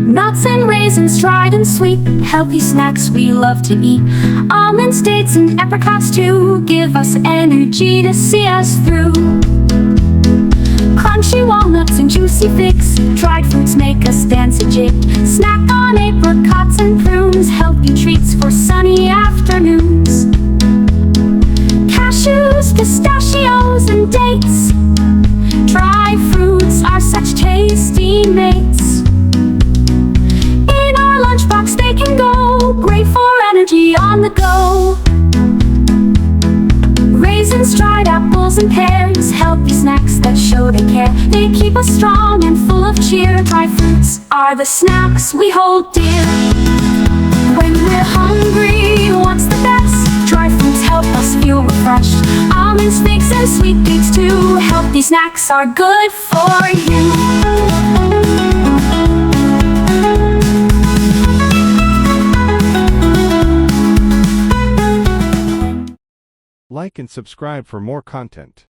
Nuts and raisins, dried and sweet, healthy snacks we love to eat. Almonds, dates, and apricots too give us energy to see us through. Crunchy walnuts and juicy figs, dried fruits make us dance a jig. Snack on apricots and prunes, healthy treats for sunny afternoons. Cashews, pistachios, and dates, dry fruits are such tasty mates. In our lunchbox they can go, great for energy on the go. Raisins, dried apples, and pears, healthy snacks that show they care. They keep us strong and full of cheer. Dry fruits are the snacks we hold dear. When we're hungry, what's the best? Dry fruits help us feel refreshed. Almonds, figs, and sweet dates too. Healthy snacks are good for you. Like and subscribe for more content.